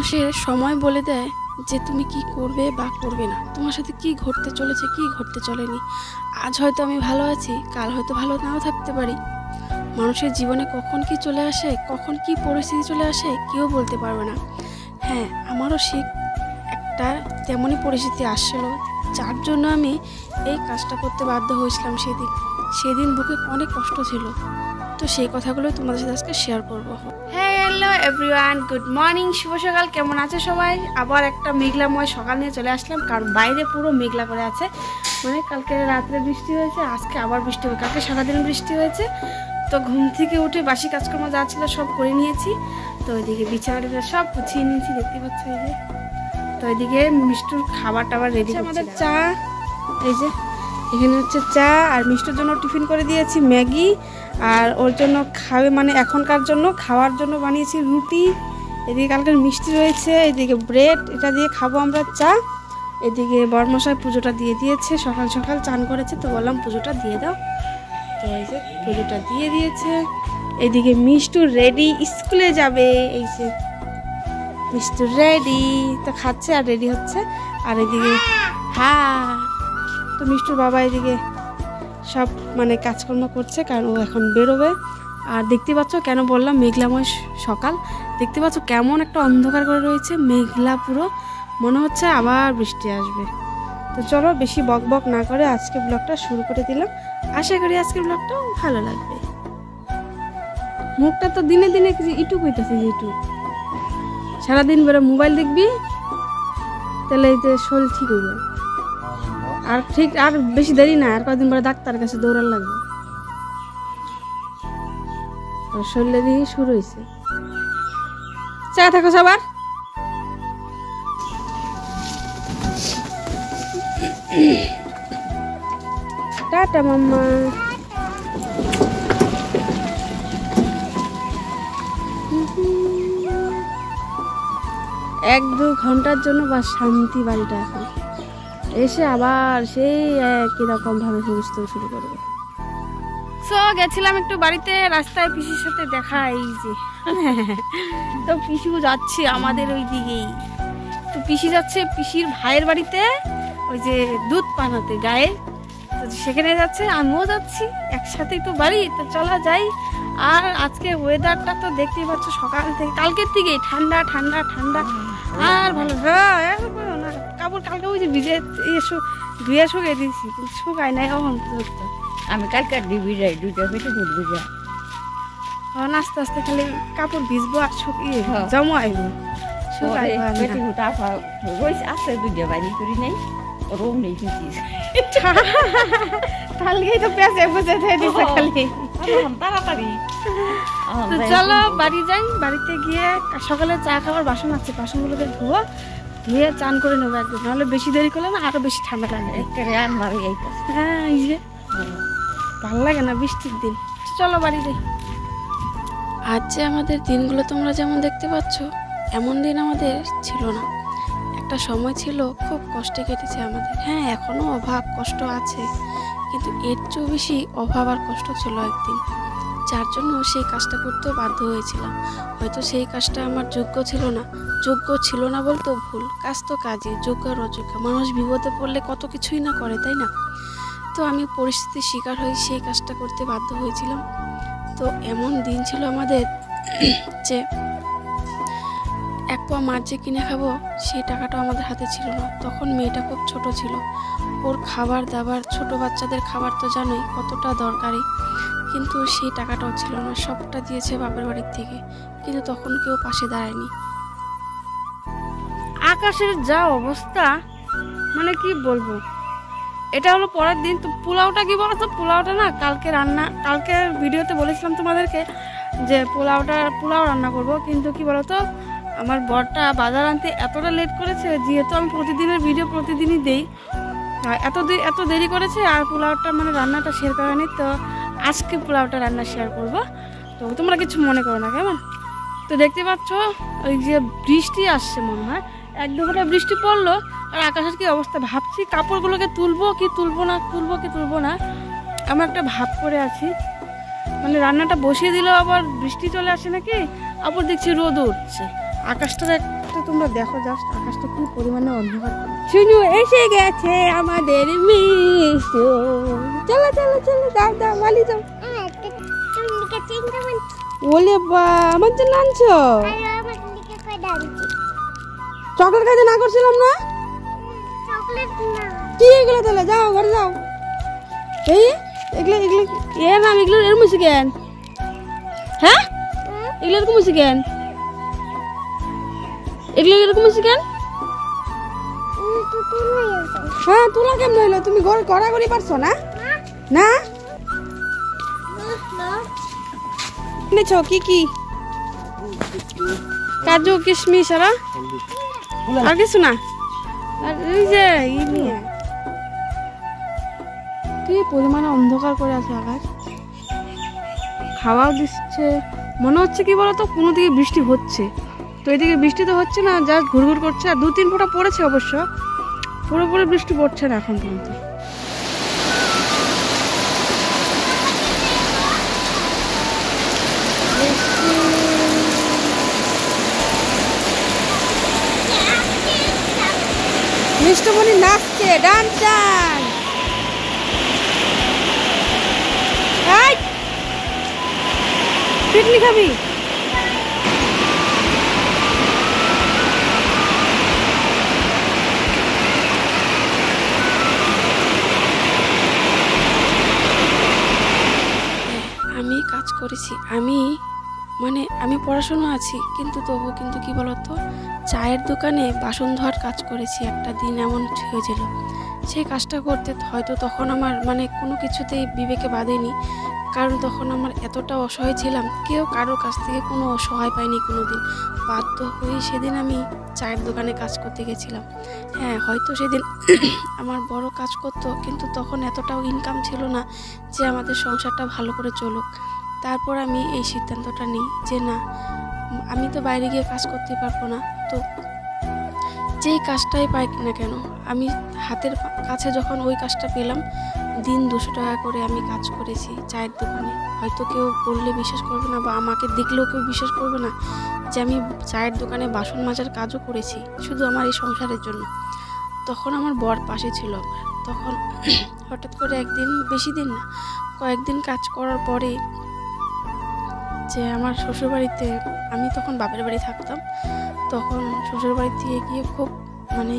মানুষের সময় বলে দেয় যে তুমি কি করবে বা করবে না, তোমার সাথে কি ঘটতে চলেছে কি ঘটতে চলেনি। আজ হয়তো আমি ভালো আছি, কাল হয়তো ভালো নাও থাকতে পারি। মানুষের জীবনে কখন কি চলে আসে, কখন কি পরিস্থিতি চলে আসে কেউ বলতে পারবে না। হ্যাঁ, আমারও একটা তেমনই পরিস্থিতি আসছিল, যার জন্য আমি এই কাজটা করতে বাধ্য হয়েছিলাম। সেদিন বুকে অনেক কষ্ট ছিল, তো সেই কথাগুলো তোমাদের সাথে আজকে শেয়ার করবো। হ্যাঁ, হ্যালো এভরিওয়ান, গুড মর্নিং, শুভ সকাল। কেমন আছে সবাই? আবার একটা মেঘলাময় সকাল নিয়ে চলে আসলাম, কারণ বাইরে পুরো মেঘলা করে আছে। মানে কালকে রাত্রে বৃষ্টি হয়েছে, আজকে আবার বৃষ্টি হবে। কালকে সারাদিন বৃষ্টি হয়েছে, তো ঘুম থেকে উঠে বাসি কাজকর্ম যা ছিল সব করে নিয়েছি। তো ওইদিকে বিছানাটা সব গুছিয়ে নিয়েছি, দেখতে পাচ্ছ এই যে। তো ওইদিকে মিষ্টুর খাবার টাবার রেডি। আমাদের চা, এই যে এখানে হচ্ছে চা, আর মিষ্টুর জন্য টিফিন করে দিয়েছি ম্যাগি, আর ওর জন্য খাবে মানে এখনকার জন্য খাওয়ার জন্য বানিয়েছি রুটি। এদিকে কালকের মিষ্টি রয়েছে, এদিকে ব্রেড, এটা দিয়ে খাবো আমরা চা। এদিকে বরমশাই পুজোটা দিয়ে দিয়েছে, সকাল সকাল চান করেছে, তো বললাম পুজোটা দিয়ে দাও। তো এই যে পুজোটা দিয়ে দিয়েছে। এদিকে মিষ্টু রেডি, স্কুলে যাবে। এই যে মিষ্টু রেডি, তো খাচ্ছে আর রেডি হচ্ছে। আর এদিকে হ্যাঁ, তো মিষ্টুর বাবা এদিকে সব মানে কাজকর্ম করছে, কারণ ও এখন বেরোবে। আর দেখতে পাচ্ছ কেন বললাম মেঘলাময় সকাল, দেখতে পাচ্ছ কেমন একটা অন্ধকার করে রয়েছে, মেঘলা পুরো, মনে হচ্ছে আবার বৃষ্টি আসবে। তো চলো বেশি বক বক না করে আজকে ব্লগটা শুরু করে দিলাম। আশা করি আজকের ব্লগটাও ভালো লাগবে। মুখটা তো দিনে দিনে ইটু কইতেছে, ইটু সারাদিন বেরো মোবাইল দেখবি, তাহলে এই যে শরীর ঠিক হইবে। আর ঠিক আর বেশি দেরি না, আর কয়েকদিন পরে ডাক্তার কাছে দৌড়ান লাগবে। শরীরে দিয়ে শুরু হয়েছে। চা থাকো সবার। টাটা মাম্মা। 1-2 ঘন্টার জন্য বা শান্তি বাড়িটা এখন, এসে আবার সেই একই রকম ভাবে হুজতে শুরু করবে। সো গেছিলাম একটু বাড়িতে, রাস্তায় পিসির সাথে দেখা, এই যে তো পিসু যাচ্ছে আমাদের ওই দিকেই। তো পিসি যাচ্ছে পিসির ভাইয়ের বাড়িতে, ওই যে দুধ পানাতে গায়ে, তো সেখানে যাচ্ছে, আমিও যাচ্ছি, একসাথেই তো বাড়ি, তো চলা যাই। আর আজকে ওয়েদারটা তো দেখতেই পাচ্ছ, সকাল থেকে কালকের থেকেই ঠান্ডা ঠান্ডা ঠান্ডা। আর ভালো না কাপড় কালকে ওই যে ভিজে ধুয়ে শুকিয়ে দিয়েছি, কিন্তু শুকায় নাই এখন পর্যন্ত। আমি কালকে ডিবি যাই, দুইটা পেটে ঘুরবি যা। আস্তে আস্তে খালি কাপড় ভিজবো আর শুকিয়ে জমা আইব, শুকাই পেটে ঘুটা রয়েছে আছে, দুইটা বাড়ি করি নেই, রোম নেই পিছিস কালকেই তো পেঁচে বুঝে দিয়ে দিছে খালি। তাড়াতাড়ি চলো বাড়ি যাই। বাড়িতে গিয়ে সকালে চা খাবার বাসন আছে, বাসনগুলোকে ধুয়ে চান করে নেবো একদম, নাহলে বেশি দেরি করলে না আরো বেশি ঠান্ডা লাগবে। হ্যাঁ, এই যে ভালো লাগে না বৃষ্টির দিন। চলো বাড়ি যাই। আজ যে আমাদের দিনগুলো তোমরা যেমন দেখতে পাচ্ছ, এমন দিন আমাদের ছিল না। একটা সময় ছিল খুব কষ্টে কেটেছে আমাদের। হ্যাঁ, এখনো অভাব কষ্ট আছে, কিন্তু এর চেয়েও বেশি অভাব আর কষ্ট ছিল একদিন, যার জন্য সেই কাজটা করতেও বাধ্য হয়েছিলাম। হয়তো সেই কাজটা আমার যোগ্য ছিল না বলতেও ভুল, কাজ তো কাজই, যোগ্য আর অযোগ্য। মানুষ বিপদে পড়লে কত কিছুই না করে, তাই না? তো আমি পরিস্থিতির শিকার হয়ে সেই কাজটা করতে বাধ্য হয়েছিলাম। তো এমন দিন ছিল আমাদের যে 1 পোয়া মাছ যে কিনে খাবো সেই টাকাটাও আমাদের হাতে ছিল না। তখন মেয়েটা খুব ছোট ছিল, ওর খাবার দাবার, ছোট বাচ্চাদের খাবার তো জানোই কতটা দরকারি, কিন্তু সেই টাকাটাও ছিল না। সবটা দিয়েছে বাপের বাড়ির থেকে, কিন্তু তখন কেউ পাশে দাঁড়ায়নি। আকাশের যা অবস্থা, মানে কি বলবো। এটা হলো পরের দিন। তো পোলাওটা কি বলতো, পোলাওটা না কালকে ভিডিওতে বলেছিলাম তোমাদেরকে যে পোলাও রান্না করব, কিন্তু কি বলতো আমার বরটা বাজার আনতে এতটা লেট করেছে, যেহেতু আমি প্রতিদিনের ভিডিও প্রতিদিনই দেই, এত দেরি করেছে, আর পোলাওটা মানে রান্নাটা শেয়ার করেনি। তো আজকে পোলাওটা রান্না শেয়ার করব, তো তোমরা কিছু মনে করো না কেমন। তো দেখতে পাচ্ছ ওই যে বৃষ্টি আসছে, মনে হয় 1-2 ঘন্টা বৃষ্টি পড়লো, আর আকাশের কি অবস্থা। ভাবছি কাপড়গুলোকে তুলবো কি তুলবো না, আমার একটা ভাব করে আছি। মানে রান্নাটা বসিয়ে দিলেও আবার বৃষ্টি চলে আসে নাকি, আবার দেখছি রোদ উঠছে, আকাশটা আকাশটা তোমরা দেখো, জাস্ট আকাশটা কি পরিমাণে অন্ধকার। শুনু এসে গেছে আমাদের মিষ্টি। চলো চলো চলো, দাও দাও বালি দাও। ওলে বা আমার জন্য আনছো? চকলেট খাইতে না করছিলাম না? কি এগুলো তাহলে? যাও ঘরে যাও। এই এগুলো এগুলো এর নাম, এগুলো এর মুসি কেন? হ্যাঁ এগুলো এরকম মুসি কেন? এগুলো এরকম মুসি কেন? হ্যাঁ তোলা কেমন হইলো? তুমি গড়াগড়ি পারছো না? না এনেছো কি কি? কাজু কিশমিশ আর কিছু না? আর এই যে কি পরিমাণে অন্ধকার করে আছে আকাশ। খাওয়াও দিচ্ছে, মনে হচ্ছে কি বলতো কোনো দিকে বৃষ্টি হচ্ছে, তো এদিকে বৃষ্টি তো হচ্ছে না, জাস্ট ঘুরঘুর করছে। আর 2-3 ফোঁটা পড়েছে অবশ্য, পুরোপুরি বৃষ্টি পড়ছে না এখন পর্যন্ত। মিষ্টমণি নাচছে, ডান্স ডান্স। পিকনিক খাবি? আমি কাজ করেছি, আমি পড়াশোনা আছি, কিন্তু তবু কিন্তু কি বলতো, চায়ের দোকানে বাসন ধোয়ার কাজ করেছি। একটা দিন এমন হয়েছিল, সেই কাজটা করতে হয়তো তখন আমার কোনো কিছুতেই বিবেকে বাঁধেনি, কারণ তখন আমার এতটা অসহায় ছিলাম, কেউ কারোর কাছ থেকে কোনো সহায় পাইনি কোনো দিন। বাধ্য হয়ে সেদিন আমি চায়ের দোকানে কাজ করতে গেছিলাম। হ্যাঁ হয়তো সেদিন আমার বড় কাজ করতো, কিন্তু তখন এতটাও ইনকাম ছিল না যে আমাদের সংসারটা ভালো করে চলুক। তারপর আমি এই সিদ্ধান্তটা নিই যে না, আমি তো বাইরে গিয়ে কাজ করতে পারবো না, তো যেই কাজটাই পাই না কেন, আমি হাতের কাছে যখন ওই কাজটা পেলাম, দিন 200 টাকা করে আমি কাজ করেছি চায়ের দোকানে। হয়তো কেউ বললে বিশ্বাস করবে না, বা আমাকে দেখলেও কেউ বিশ্বাস করবে না যে আমি চায়ের দোকানে বাসন মাজার কাজও করেছি শুধু আমার এই সংসারের জন্য। তখন আমার বর পাশে ছিল আমার। তখন হঠাৎ করে একদিন, বেশি দিন না, কয়েকদিন কাজ করার পরে যে আমার শ্বশুরবাড়িতে, আমি তখন বাপের বাড়ি থাকতাম, তখন শ্বশুরবাড়ি থেকে গিয়ে খুব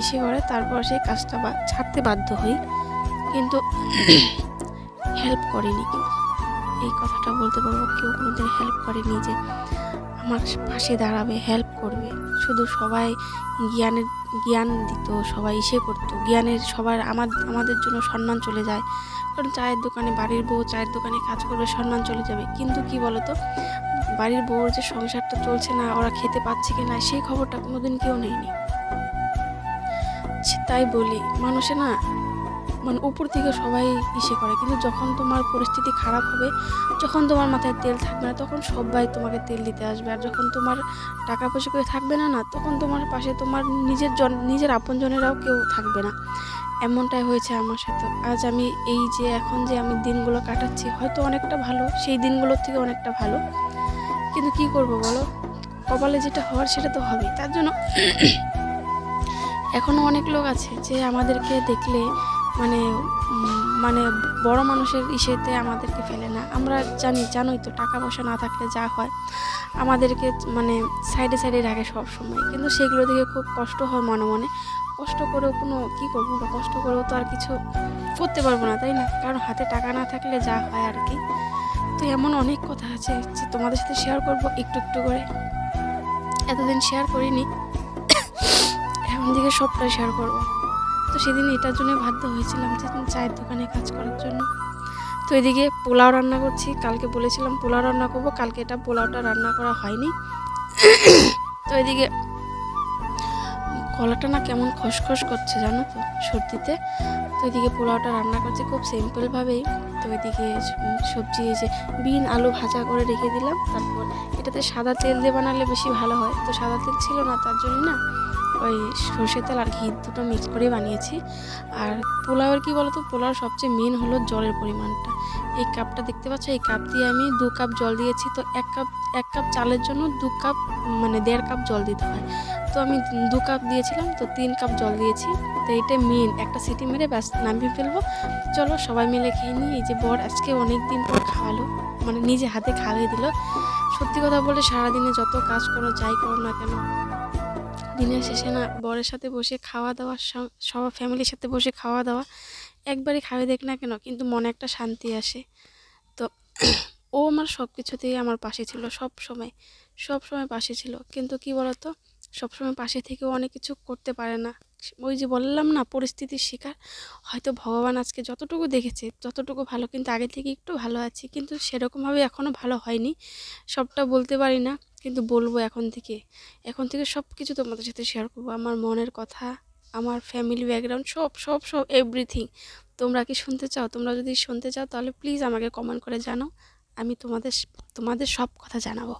ইসে করে, তারপর সেই কাজটা ছাড়তে বাধ্য হই, কিন্তু হেল্প করেনি কেউ। এই কথাটা বলতে পারবো, কেউ কোনোদিন হেল্প করেনি যে আমার পাশে দাঁড়াবে, হেল্প করবে। শুধু সবাই জ্ঞান দিত, সবাই ইসে করতো, জ্ঞানের সবার আমাদের জন্য সম্মান চলে যায়, কারণ চায়ের দোকানে বাড়ির বউ চায়ের দোকানে কাজ করবে, সম্মান চলে যাবে। কিন্তু কি বলতো, বাড়ির বউর যে সংসারটা চলছে না, ওরা খেতে পাচ্ছে কি না, সেই খবরটা কোনোদিন কেউ নেয়নি। তাই বলি, মানুষে না উপর থেকে সবাই ইসে করে, কিন্তু যখন তোমার পরিস্থিতি খারাপ হবে, যখন তোমার মাথায় তেল থাকবে না, তখন সবাই তোমাকে তেল দিতে আসবে। আর যখন তোমার টাকা পয়সা কেউ থাকবে না, তখন তোমার পাশে তোমার নিজের আপনজনেরাও কেউ থাকবে না। এমনটাই হয়েছে আমার সাথে। আজ আমি এই যে এখন যে আমি দিনগুলো কাটাচ্ছি, হয়তো অনেকটা ভালো, সেই দিনগুলোর থেকে অনেকটা ভালো, কিন্তু কি করব বলো, কপালে যেটা হওয়ার সেটা তো হবেই। তার জন্য এখনও অনেক লোক আছে যে আমাদেরকে দেখলে বড় মানুষের ইসেতে আমাদেরকে ফেলে না। আমরা জানোই তো, টাকা পয়সা না থাকলে যা হয়, আমাদেরকে সাইডে সাইডে রাখে সব সময়, কিন্তু সেগুলো দেখে খুব কষ্ট হয় মনে মনে। কষ্ট করেও কী করবো, বা কষ্ট করেও তো আর কিছু করতে পারবো না, তাই না? কারণ হাতে টাকা না থাকলে যা হয় আর কি। তো এমন অনেক কথা আছে যে তোমাদের সাথে শেয়ার করবো একটু একটু করে। এতদিন শেয়ার করিনি, এখন থেকে সবটাই শেয়ার করবো। তো সেদিন এটার জন্য বাধ্য হয়েছিলাম যে চায়ের দোকানে কাজ করার জন্য। তো এদিকে পোলাও রান্না করছি, কালকে বলেছিলাম পোলাও রান্না করবো, কালকে এটা পোলাওটা রান্না করা হয়নি। তো এদিকে গলাটা না কেমন খসখস করছে জানো তো, সর্দিতে। তো এদিকে পোলাওটা রান্না করছি খুব সিম্পলভাবেই। তো এদিকে সবজি, এই যে বিন আলু ভাজা করে রেখে দিলাম। তারপর এটাতে সাদা তেল দিয়ে বানালে বেশি ভালো হয়, তো সাদা তেল ছিল না, তার জন্য না ওই সর্ষের তেল আর ঘি দুটো মিক্স করে বানিয়েছি। আর পোলাওয়ের কি বলতো, পোলাওর সবচেয়ে মেন হলো জলের পরিমাণটা। এই কাপটা দেখতে পাচ্ছ, এই কাপ দিয়ে আমি 2 কাপ জল দিয়েছি। তো এক কাপ চালের জন্য 2 কাপ 1.5 কাপ জল দিতে হয়। তো তো আমি 2 কাপ দিয়েছিলাম, তো 3 কাপ জল দিয়েছি। তো এটা মেন, একটা সিটি মেরে ব্যাস নামিয়ে ফেলবো। চলো সবাই মিলে খেয়ে নিই। এই যে বর আজকে অনেক দিন পর খাওয়ালো, মানে নিজে হাতে খাওয়াই দিল। সত্যি কথা বলতে সারাদিনে যত কাজ করো যাই করো না কেন, দিনের শেষে না বরের সাথে বসে খাওয়া দাওয়া, সব ফ্যামিলির সাথে বসে খাওয়া দাওয়া একবারই খাওয়াই দেখ না কেন, কিন্তু মনে একটা শান্তি আসে। তো ও আমার সব কিছুতেই আমার পাশে ছিল, সব সময় পাশে ছিল। কিন্তু কি বলতো, সব সময় পাশে থেকেও অনেক কিছু করতে পারে না। ওই যে বললাম না, পরিস্থিতির শিকার। হয়তো ভগবান আজকে যতটুকু দেখেছে ততটুকু ভালো, কিন্তু আগে থেকে একটু ভালো আছি, কিন্তু সেরকমভাবে এখনও ভালো হয়নি। সবটা বলতে পারি না, কিন্তু বলবো এখন থেকে সব কিছু তোমাদের সাথে শেয়ার করবো, আমার মনের কথা, আমার ফ্যামিলি ব্যাকগ্রাউন্ড, সব এভরিথিং। তোমরা কি শুনতে চাও? তোমরা যদি শুনতে চাও তাহলে প্লিজ আমাকে কমেন্ট করে জানাও, আমি তোমাদের সব কথা জানাবো।